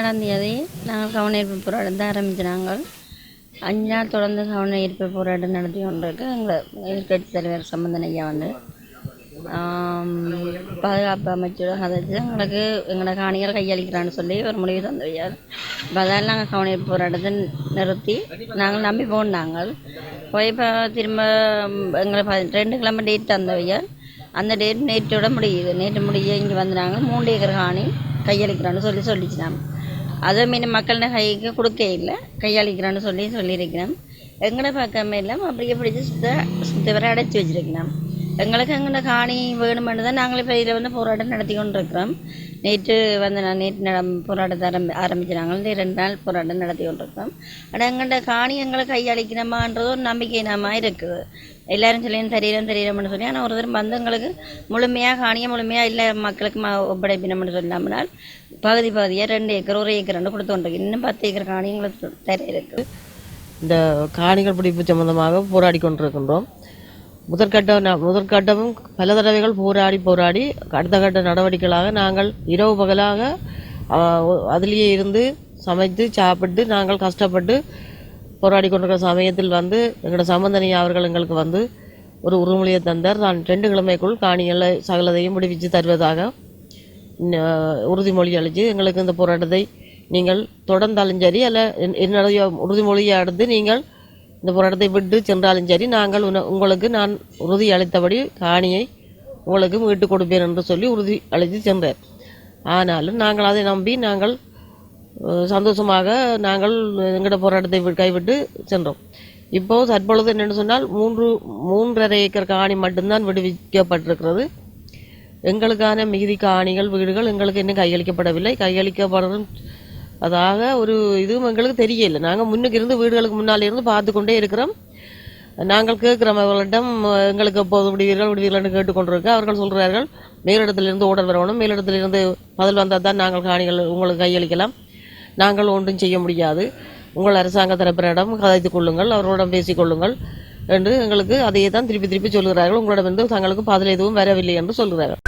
14ஆம் தேதி நாங்கள் கவனஈர்ப்பு போராட்டம் தான் ஆரம்பிச்சினாங்க. 5 நாள் தொடர்ந்து கவனஈர்ப்பு போராட்டம் நடத்தி கொண்டிருக்கு. எங்கள் எதிர்கட்சி தலைவர் சம்பந்தன் ஐயா வந்து பாதுகாப்பு அமைச்சரோட கதைச்சு எங்களுக்கு எங்களோட காணிகள் கையளிக்கிறான்னு சொல்லி ஒரு முடிவு தந்தவையார். அதால் நாங்கள் கவனஈர்ப்பு போராட்டத்தை நிறுத்தி நாங்கள் நம்பி போனாங்க. போய் இப்போ திரும்ப எங்களை 2 கிழமை டேட் தந்தவையார். அந்த டேட் நேற்றோட முடியுது. நேற்று முடிய இங்கே வந்துனாங்க 3 ஏக்கர் காணி கையளிக்கிறான்னு சொல்லிச்சுனாங்க. அதை மீன் மக்கள்கிட்ட கைக்கு கொடுக்க இல்லை, கையளிக்கிறான்னு சொல்லியிருக்கிறோம். எங்களோட பக்கமே இல்லாமல் அப்படியே பிடிச்சி சுத்த வரை அடைச்சி வச்சிருக்கிறோம். எங்களுக்கு எங்களோட காணி வேணுமென்று தான் நாங்கள் இப்போ இதில் வந்து போராட்டம் நடத்தி கொண்டு இருக்கிறோம். நேற்று போராட்டத்தை ஆரம்பிச்சினாங்க. 2 நாள் போராட்டம் நடத்தி கொண்டிருக்கிறோம். ஆனால் எங்கள்கிட்ட காணி எங்களை கையளிக்கணுமான்றது ஒரு நம்பிக்கை நாம இருக்குது. எல்லாரும் சொல்லியும் தெரியலம்னு சொல்லி, ஆனால் ஒரு தரம் வந்து எங்களுக்கு முழுமையாக காணியை முழுமையாக இல்லை மக்களுக்கு ஒப்படைப்பினம்னு சொல்லாமல் பகுதியாக 2 ஏக்கர் 1 ஏக்கர் கொடுத்து கொண்டிருக்கு. இன்னும் 10 ஏக்கர் காணி எங்களுக்கு தெரிய இருக்குது. இந்த காணிகள் பிடிப்பு சம்பந்தமாக போராடி கொண்டிருக்கின்றோம். முதற்கட்டமும் பல தடவைகள் போராடி அடுத்த கட்ட நடவடிக்கைகளாக நாங்கள் இரவு பகலாக அதிலேயே இருந்து சமைத்து சாப்பிட்டு நாங்கள் கஷ்டப்பட்டு போராடி கொண்டிருக்கிற சமயத்தில் வந்து எங்களோட சம்பந்தனி அவர்கள் எங்களுக்கு வந்து ஒரு உறுமொழியை தந்தார். நான் 2 கிழமைக்குள் காணிகளை சகலதையும் விடுவித்து தருவதாக உறுதிமொழி அளித்து எங்களுக்கு இந்த போராட்டத்தை நீங்கள் தொடர்ந்தாலும் சரி அல்ல என்னுடைய உறுதிமொழியை அடுத்து நீங்கள் இந்த போராட்டத்தை விட்டு சென்றாலும் சரி நாங்கள் உங்களுக்கு நான் உறுதி அளித்தபடி காணியை உங்களுக்கு மீட்டு கொடுப்பேன் என்று சொல்லி உறுதி அளித்து சென்றார். ஆனாலும் நாங்கள் அதை நம்பி நாங்கள் சந்தோஷமாக நாங்கள் எங்களோட போராட்டத்தை கைவிட்டு சென்றோம். இப்போது தற்பொழுது என்னென்னு சொன்னால் 3.5 ஏக்கர் காணி மட்டும்தான் விடுவிக்கப்பட்டிருக்கிறது. எங்களுக்கான மிகுதி காணிகள் வீடுகள் எங்களுக்கு இன்னும் கையளிக்கப்படவில்லை. கையளிக்கப்படும் அதாக ஒரு இதுவும் எங்களுக்கு தெரியல. நாங்கள் முன்னுக்கு இருந்து வீடுகளுக்கு முன்னால் இருந்து பார்த்து கொண்டே இருக்கிறோம். நாங்கள் கேட்குறோம் அவர்களிடம் எங்களுக்கு எப்போது விடுவீர்கள்னு கேட்டுக்கொண்டிருக்க. அவர்கள் சொல்கிறார்கள் மேலிடத்திலிருந்து ஓடர் வரணும், மேலிடத்திலிருந்து பதில் வந்தால் தான் நாங்கள் காணிகள் உங்களுக்கு கையளிக்கலாம், நாங்கள் ஒன்றும் செய்ய முடியாது, உங்கள் அரசாங்க தரப்பினரிடம் கதைத்து கொள்ளுங்கள், அவர்களிடம் பேசிக்கொள்ளுங்கள் என்று எங்களுக்கு அதையே தான் திருப்பி சொல்கிறார்கள். உங்களிடம் தங்களுக்கு பதில் எதுவும் வரவில்லை என்று சொல்கிறார்கள்.